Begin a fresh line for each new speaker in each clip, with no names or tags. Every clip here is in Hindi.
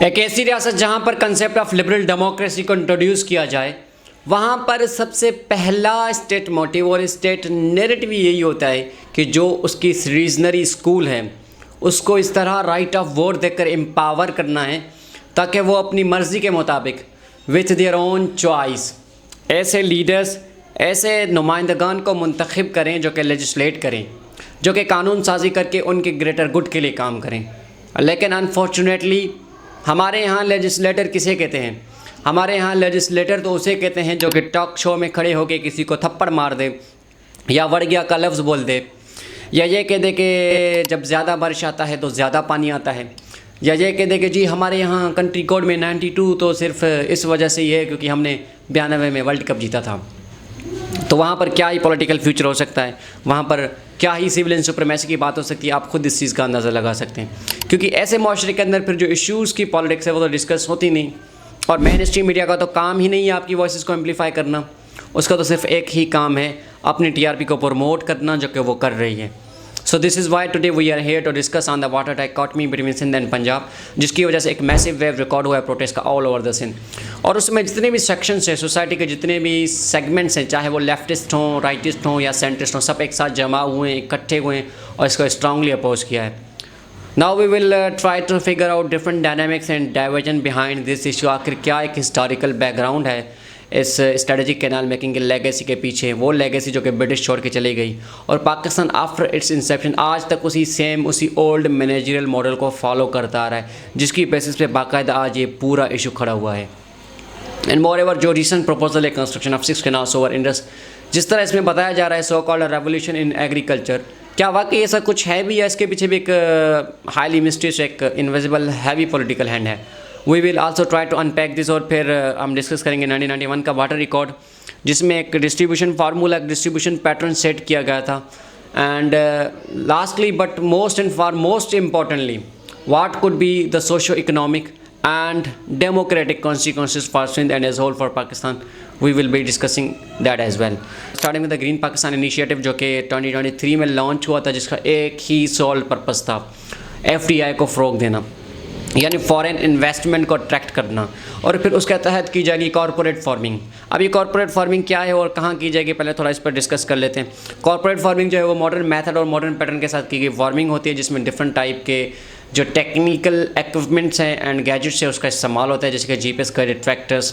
एक ऐसी रियासत जहाँ पर कंसेप्ट ऑफ लिबरल डेमोक्रेसी को इंट्रोड्यूस किया जाए, वहाँ पर सबसे पहला स्टेट मोटिव और स्टेट नैरेटिव यही होता है कि जो उसकी रीजनरी स्कूल है उसको इस तरह राइट ऑफ वोट देकर एम्पावर करना है ताकि वो अपनी मर्ज़ी के मुताबिक विथ देयर ओन चॉइस ऐसे लीडर्स, ऐसे नुमाइंदगान को मुंतखब करें जो कि लेजिस्लेट करें, जो कि कानून साजी करके उनके ग्रेटर गुड के लिए काम करें। लेकिन अनफॉर्चुनेटली हमारे यहाँ लेजिस्लेटर किसे कहते हैं? हमारे यहाँ लेजिस्लेटर तो उसे कहते हैं जो कि टॉक शो में खड़े होकर किसी को थप्पड़ मार दे या वड़ गया का लफ्ज़ बोल दे, या ये कह दे कि जब ज़्यादा बारिश आता है तो ज़्यादा पानी आता है, या ये कह दे कि जी हमारे यहाँ कंट्री कोड में 92 तो सिर्फ इस वजह से ही है क्योंकि हमने 92 में वर्ल्ड कप जीता था। तो वहाँ पर क्या ही पॉलिटिकल फ्यूचर हो सकता है, वहाँ पर क्या ही सिविल सुप्रीमेसी की बात हो सकती है। आप खुद इस चीज़ का अंदाज़ा लगा सकते हैं, क्योंकि ऐसे माशरे के अंदर फिर जो इश्यूज़ की पॉलिटिक्स है वो तो डिस्कस होती नहीं। और मेन स्ट्रीम मीडिया का तो काम ही नहीं है आपकी वॉइस को एम्पलीफाई करना, उसका तो सिर्फ एक ही काम है अपनी TRP को प्रमोट करना, जो कि वो कर रही है। So this is why today we are here to discuss on the water dichotomy between Sindh and Punjab, जिसकी वजह से एक मैसिव वेव रिकॉर्ड हुआ है प्रोटेस्ट का ऑल ओवर द सिंध। और उसमें जितने भी सेक्शंस हैं, सोसाइटी के जितने भी सेगमेंट्स हैं, चाहे वो लेफ्टिस्ट हों, राइटिस्ट हों या सेंट्रिस्ट हों, सब एक साथ जमा हुए हैं, इकट्ठे हुए हैं और इसको स्ट्रांगली अपोज किया है। Now we will try to figure out different dynamics and diversion behind this issue. आखिर क्या एक हिस्टोरिकल बैकग्राउंड है इस स्ट्रेटेजिक कैनाल मेकिंग के लेगेसी के पीछे, वो लेगेसी जो कि ब्रिटिश छोड़ के चली गई और पाकिस्तान आफ्टर इट्स इंसेप्शन आज तक उसी ओल्ड मैनेजरियल मॉडल को फॉलो करता आ रहा है, जिसकी बेसिस पे बाकायदा आज ये पूरा इशू खड़ा हुआ है। एंड मोर एवर जो रिसेंट प्रपोजल है construction of 6 canals over Indus, जिस तरह इसमें बताया जा रहा है so called revolution in agriculture, क्या वाकई ऐसा कुछ है भी या इसके पीछे भी एक हाईली मिस्टीरियस, एक इनविजिबल हैवी पॉलिटिकल हैंड है? We will also try to unpack this. और फिर हम डिस्कस करेंगे 1991 का वाटर रिकॉर्ड, जिसमें एक डिस्ट्रीब्यूशन फार्मूला, एक डिस्ट्रीब्यूशन पैटर्न सेट किया गया था। And lastly but most and for most importantly, what could be the socio economic and democratic consequences for Sindh and as whole for Pakistan. We will be discussing that as well. Starting with the Green Pakistan Initiative जो कि 2023 में लॉन्च हुआ था, जिसका एक ही सोल पर्पस था FDI को फ़रोग देना, यानी फॉरेन इन्वेस्टमेंट को अट्रैक्ट करना। और फिर उसके तहत की जाएगी कॉर्पोरेट फार्मिंग। अब ये कॉर्पोरेट फार्मिंग क्या है और कहाँ की जाएगी, पहले थोड़ा इस पर डिस्कस कर लेते हैं। कॉर्पोरेट फार्मिंग जो है वो मॉडर्न मेथड और मॉडर्न पैटर्न के साथ की गई फार्मिंग होती है, जिसमें डिफरेंट टाइप के जो टेक्निकल इक्विपमेंट्स हैं एंड गैजेट्स है उसका इस्तेमाल होता है, जैसे कि GPS guided tractors,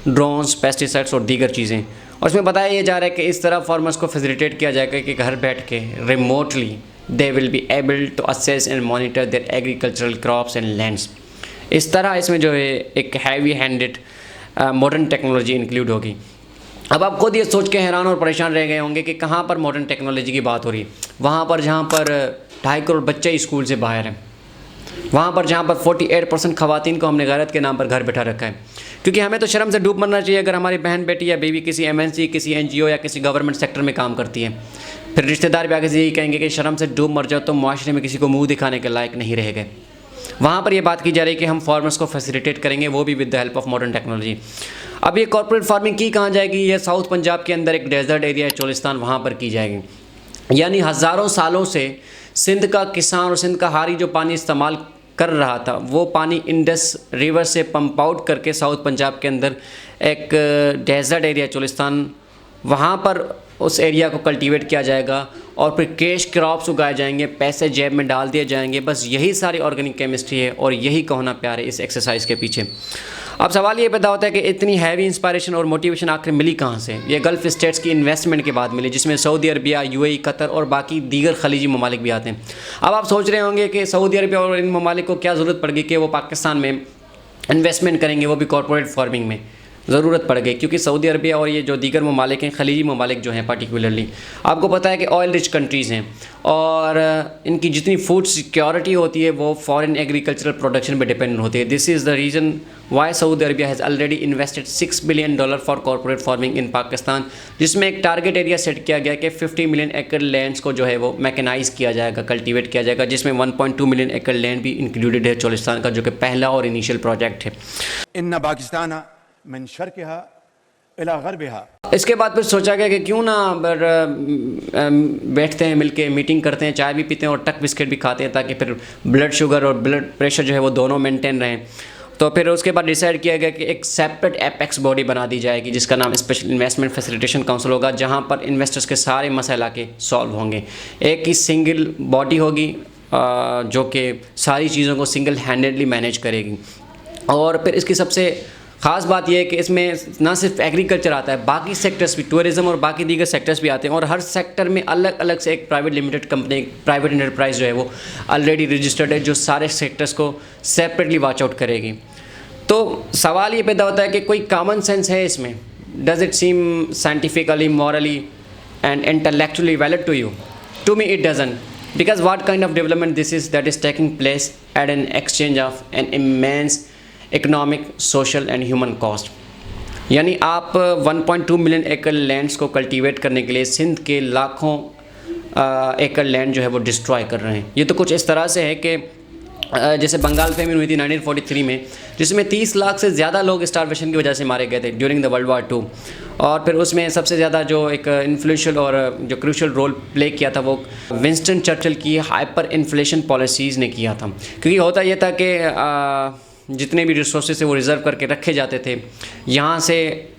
drones, pesticides और दीगर चीज़ें। और इसमें बताया ये जा रहा है कि इस तरह फार्मर्स को फैसिलिटेट किया जाएगा कि घर बैठ के remotely they will be able to assess and monitor their agricultural crops and lands. इस तरह इसमें जो है एक heavy handed modern technology include होगी। अब आप खुद ये सोच के हैरान और परेशान रह गए होंगे कि कहाँ पर मॉडर्न टेक्नोलॉजी की बात हो रही है। वहाँ पर जहाँ पर 2.5 करोड़ बच्चे स्कूल से बाहर हैं, वहाँ पर जहाँ पर 48% ख़वातीन को हमने गैरत के नाम पर घर बैठा रखा है। क्योंकि हमें तो शर्म से डूब मरना चाहिए अगर हमारी बहन बेटी या बेबी किसी MNC, किसी NGO या किसी गवर्नमेंट सेक्टर में काम करती है। फिर रिश्तेदार भी आगे से यही कहेंगे कि शर्म से डूब मर जाओ तो मुआशरे में किसी को मुँह दिखाने के लायक नहीं रह गए। वहाँ पर ये बात की जा रही है कि हम फार्मर्स को फैसिलिटेट करेंगे, वो भी with the help of modern technology. अब ये कॉर्पोरेट फार्मिंग की कहाँ जाएगी? ये साउथ पंजाब के अंदर एक डेजर्ट एरिया है चोलिस्तान, वहाँ पर की जाएगी। यानी हज़ारों सालों से सिंध का किसान और सिंध का हारी जो पानी इस्तेमाल कर रहा था, वो पानी इंडस रिवर से पंप आउट करके साउथ पंजाब के अंदर एक डेजर्ट एरिया चोलिस्तान, वहाँ पर उस एरिया को कल्टीवेट किया जाएगा और फिर कैश क्रॉप्स उगाए जाएंगे, पैसे जेब में डाल दिए जाएंगे। बस यही सारी ऑर्गेनिक केमिस्ट्री है और यही कहना प्यार है इस एक्सरसाइज के पीछे। अब सवाल ये पैदा होता है कि इतनी हैवी इंस्पायरेशन और मोटिवेशन आखिर मिली कहाँ से? ये गल्फ़ स्टेट्स की इन्वेस्टमेंट के बाद मिली, जिसमें सऊदी अरबिया, UAE, कतर और बाकी दीगर खलीजी ममालिक भी आते हैं। अब आप सोच रहे होंगे कि सऊदी अरबिया और इन ममालिक को क्या ज़रूरत पड़ गई कि वो पाकिस्तान में इन्वेस्टमेंट करेंगे, वो भी कॉर्पोरेट फार्मिंग में ज़रूरत पड़ गई, क्योंकि सऊदी अरबिया और ये जो दीगर ममालिक हैं, खलीजी ममालिक जो हैं पर्टिकुलरली, आपको पता है कि ऑयल रिच कंट्रीज़ हैं और इनकी जितनी फूड सिक्योरिटी होती है वो फॉरेन एग्रीकल्चरल प्रोडक्शन पे डिपेंड होती है। This is the reason why Saudi Arabia has already invested $6 billion for corporate farming in Pakistan, जिसमें एक टारगेट एरिया सेट किया गया कि 50 मिलियन एकड़ लैंड्स को जो है वो मैकेनाइज किया जाएगा, कल्टीवेट किया जाएगा, जिसमें 1.2 मिलियन एकड़ लैंड भी इंक्लूडेड है चोलिस्तान का, जो कि पहला और इनिशियल प्रोजेक्ट है।
इन पाकिस्तान मन शर्क़हा इला ग़र्बिहा।
इसके बाद फिर सोचा गया कि क्यों ना बैठते हैं, मिलके मीटिंग करते हैं, चाय भी पीते हैं और टक बिस्किट भी खाते हैं, ताकि फिर ब्लड शुगर और ब्लड प्रेशर जो है वो दोनों मेंटेन रहें। तो फिर उसके बाद डिसाइड किया गया कि एक सेपरेट एपेक्स बॉडी बना दी जाएगी जिसका नाम स्पेशल इन्वेस्टमेंट फैसिलिटेशन काउंसिल होगा, जहां पर इन्वेस्टर्स के सारे मसाइल आके सॉल्व होंगे। एक ही सिंगल बॉडी होगी जो कि सारी चीज़ों को सिंगल हैंडेडली मैनेज करेगी। और फिर इसकी सबसे ख़ास बात यह है कि इसमें ना सिर्फ एग्रीकल्चर आता है, बाकी सेक्टर्स भी, टूरिज़्म और बाकी दीगर सेक्टर्स भी आते हैं, और हर सेक्टर में अलग अलग से एक private limited company, private enterprise जो है वो ऑलरेडी रजिस्टर्ड है, जो सारे सेक्टर्स को सेपरेटली वॉच आउट करेगी। तो सवाल ये पैदा होता है कि कोई कॉमन सेंस है इसमें? Does it seem scientifically, morally and intellectually valid to you? To me it doesn't, because what kind of development this is that is taking place at an exchange of an immense economic, social and human cost। यानी आप 1.2 मिलियन एकड़ लैंड्स को कल्टीवेट करने के लिए सिंध के लाखों एकड़ लैंड जो है वो डिस्ट्रॉय कर रहे हैं। ये तो कुछ इस तरह से है कि जैसे बंगाल फेमिन हुई थी 1943 में, जिसमें 30 लाख से ज़्यादा लोग स्टारवेशन की वजह से मारे गए थे ड्यूरिंग द वर्ल्ड वार 2। और फिर उसमें सबसे ज़्यादा जो एक इन्फ्लुएंशियल और जो क्रूशियल रोल प्ले किया था वो विंस्टन चर्चिल की हाइपर इन्फ्लेशन पॉलिसीज़ ने किया था। क्योंकि होता यह था कि जितने भी रिसोर्सेज थे वो रिज़र्व करके रखे जाते थे, यहाँ से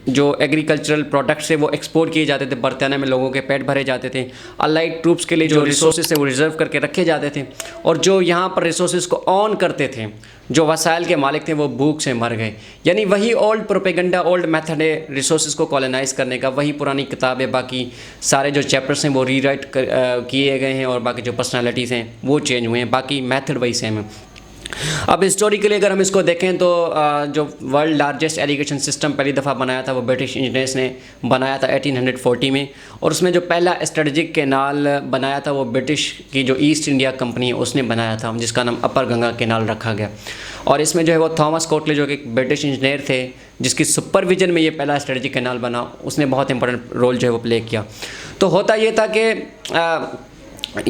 जो एग्रीकल्चरल प्रोडक्ट्स थे वो एक्सपोर्ट किए जाते थे, बरतानिया में लोगों के पेट भरे जाते थे। अलाइड ट्रूप्स के लिए जो रिसोर्सेज थे वो रिज़र्व करके रखे जाते थे, और जो यहाँ पर रिसोर्सेज को ऑन करते थे, जो वसाइल के मालिक थे, वो भूख से मर गए। यानी वही ओल्ड प्रोपेगेंडा, ओल्ड मेथड है रिसोर्सेज को कॉलोनाइज करने का, वही पुरानी किताब है। बाकी सारे जो चैप्टर्स हैं वो रीराइट किए गए हैं, और बाकी जो पर्सनालिटीज़ हैं वो चेंज हुए हैं, बाकी मेथड वही सेम है। अब हिस्टोरिकली अगर हम इसको देखें तो जो वर्ल्ड लार्जेस्ट एरीगेशन सिस्टम पहली दफ़ा बनाया था वो ब्रिटिश इंजीनियर्स ने बनाया था 1840 में, और उसमें जो पहला स्ट्रेटजिक कैनाल बनाया था वो ब्रिटिश की जो ईस्ट इंडिया कंपनी है उसने बनाया था, जिसका नाम अपर गंगा कैनाल रखा गया। और इसमें जो है वो थॉमस कोटले जो कि एक ब्रिटिश इंजीनियर थे, जिसकी सुपरविजन में ये पहला स्ट्रेटजिक कैनाल बना, उसने बहुत इंपॉर्टेंट रोल जो है वो प्ले किया। तो होता ये था कि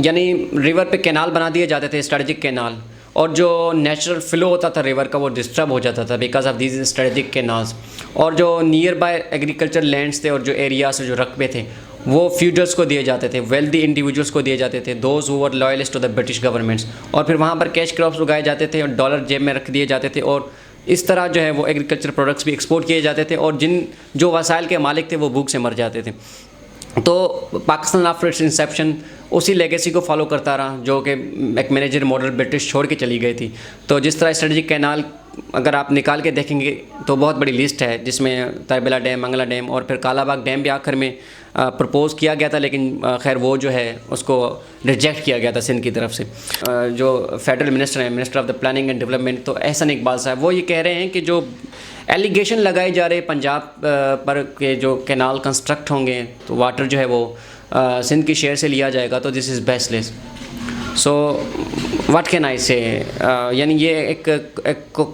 यानी रिवर पे कैनाल बना दिए जाते थे, स्ट्रेटजिक कैनाल, और जो नेचुरल फ्लो होता था रिवर का वो डिस्टर्ब हो जाता था because of these strategic canals. और जो नियर बाय एग्रीकल्चर लैंड्स थे और जो एरियाज जो रकबे थे वो फ्यूडर्स को दिए जाते थे, वेल्दी इंडिविजुअल्स को दिए जाते थे, those who were loyalist to the British governments. और फिर वहाँ पर कैश क्रॉप्स उगाए जाते थे और डॉलर जेब में रख दिए जाते थे, और इस तरह जो है वो एग्रीकल्चर प्रोडक्ट्स भी एक्सपोर्ट किए जाते थे, और जो वसाइल के मालिक थे वो भूख से मर जाते थे। तो पाकिस्तान आफ्टर इट्स इंसेप्शन उसी लेगेसी को फॉलो करता रहा, जो कि एक मैनेजर मॉडल ब्रिटिश छोड़ के चली गई थी। तो जिस तरह स्ट्रेटजिक कैनाल अगर आप निकाल के देखेंगे तो बहुत बड़ी लिस्ट है, जिसमें तरबेला डैम, मंगला डैम और फिर कालाबाग डैम भी आखिर में प्रपोज़ किया गया था, लेकिन खैर वो जो है उसको रिजेक्ट किया गया था सिंध की तरफ से। जो फेडरल मिनिस्टर हैं, minister of the planning and development, तो एहसन इकबाल साहब, वो ये कह रहे हैं कि जो एलिगेशन लगाए जा रहे पंजाब पर के जो कैनाल कंस्ट्रक्ट होंगे तो वाटर जो है वो सिंध की शेयर से लिया जाएगा, तो this is baseless. So what can I से, यानी ये एक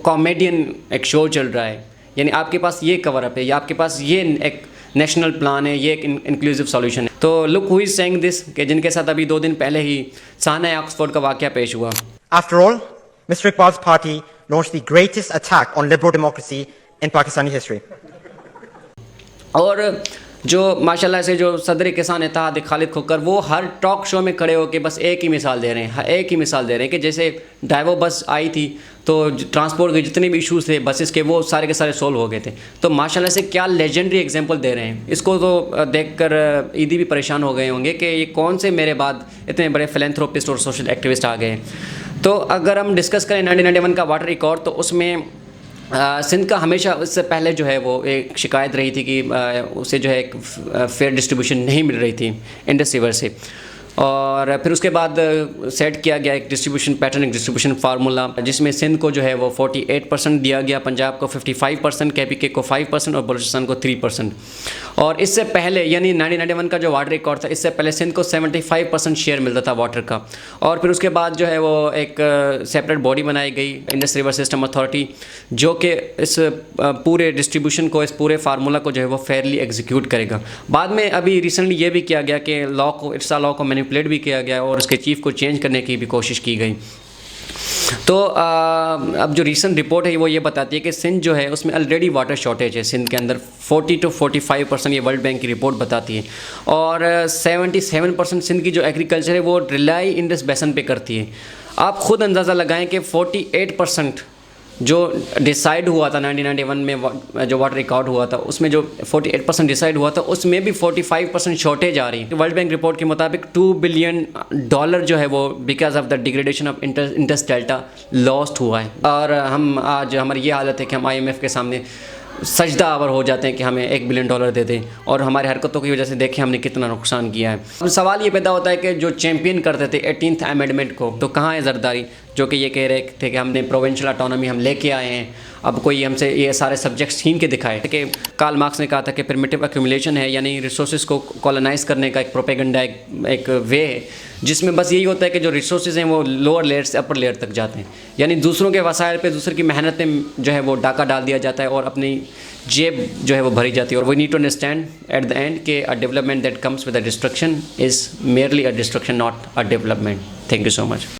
कॉमेडियन एक शो चल रहा है, यानी आपके पास ये कवर अप है, या आपके पास ये एक नेशनल प्लान है, ये एक इंक्लूसिव सॉल्यूशन है। तो look who is saying this, कि जिनके साथ अभी 2 दिन पहले ही साना ऑक्सफोर्ड का वाक़या पेश हुआ।
After all, Mr. Iqbal's party launched the greatest attack on liberal democracy in Pakistani history.
और जो माशाल्लाह से जो सदर किसान इत्तेहाद खालिद खोकर, वो हर टॉक शो में खड़े होकर बस एक ही मिसाल दे रहे हैं, एक ही मिसाल दे रहे हैं कि जैसे डाइवो बस आई थी तो ट्रांसपोर्ट के जितने भी इशूज़ थे बसेस के, वो सारे के सारे सोल्व हो गए थे। तो माशाल्लाह से क्या लेजेंडरी एग्जांपल दे रहे हैं। इसको तो देखकर ईदी भी परेशान हो गए होंगे कि ये कौन से मेरे बाद इतने बड़े फिलैंथ्रोपिस्ट और सोशल एक्टिविस्ट आ गए। तो अगर हम डिस्कस करें 1991 का वाटर रिकॉर्ड, तो उसमें सिंध का हमेशा उससे पहले जो है वो एक शिकायत रही थी कि उसे जो है एक फेयर डिस्ट्रीब्यूशन नहीं मिल रही थी इंडस रिवर से, और फिर उसके बाद सेट किया गया एक डिस्ट्रीब्यूशन पैटर्न, एक डिस्ट्रीब्यूशन फार्मूला, जिसमें सिंध को जो है वो 48% दिया गया, पंजाब को 55%, KPK को 5% और बलूचिस्तान को 3%। और इससे पहले यानी 1991 का जो वाटर रिकॉर्ड था, इससे पहले सिंध को 75% शेयर मिलता था वाटर का। और फिर उसके बाद जो है वो एक सेपरेट बॉडी बनाई गई, इंडस रिवर सिस्टम अथॉरिटी, जो कि इस पूरे डिस्ट्रीब्यूशन को, इस पूरे फार्मूला को जो है वो फेयरली एग्जीक्यूट करेगा। बाद में अभी रिसेंटली ये भी किया गया कि लॉ को, इट्सा लॉ को मैनिपुलेट भी किया गया और उसके चीफ को चेंज करने की भी कोशिश की गई। तो अब जो रीसेंट रिपोर्ट है वो ये बताती है कि सिंध जो है उसमें ऑलरेडी वाटर शॉर्टेज है सिंध के अंदर, 40 to 45% ये वर्ल्ड बैंक की रिपोर्ट बताती है। और 77% सिंध की जो एग्रीकल्चर है वो रिलाई इंडस बेसन पे करती है। आप ख़ुद अंदाज़ा लगाएं कि 48% जो डिसाइड हुआ था 1991 में जो वाटर रिकॉर्ड हुआ था उसमें जो 48% डिसाइड हुआ था उसमें भी 45% शॉर्टेज आ रही है। वर्ल्ड बैंक रिपोर्ट के मुताबिक $2 बिलियन जो है वो because of the degradation of Indus delta lost हुआ है। और हम आज हमारी ये हालत है कि हम IMF के सामने सजदा आवर हो जाते हैं कि हमें $1 बिलियन दे दें, और हमारे हरकतों की वजह से देखें हमने कितना नुकसान किया है। अब सवाल ये पैदा होता है कि जो चैम्पियन करते थे 18th अमेंडमेंट को, तो कहाँ है जरदारी जो कि ये कह रहे थे कि हमने प्रोविंशियल ऑटोनॉमी हम लेके आए हैं। अब कोई हमसे ये सारे सब्जेक्ट्स छीन के दिखाए कि कार्ल मार्क्स ने कहा था कि प्रिमिटिव एक्यूमुलेशन है, यानी रिसोर्सेज को कॉलोनाइज करने का एक प्रोपेगेंडा एक वे है जिसमें बस यही होता है कि जो रिसोर्सेज हैं वो लोअर लेयर से अपर लेयर तक जाते हैं, यानी दूसरों के वसाइल पे दूसरे की मेहनत में जो है वो डाका डाल दिया जाता है और अपनी जेब जो है वो भरी जाती है। और we need to understand at the end कि a development that comes with a destruction is merely a destruction, not a development. Thank you so much.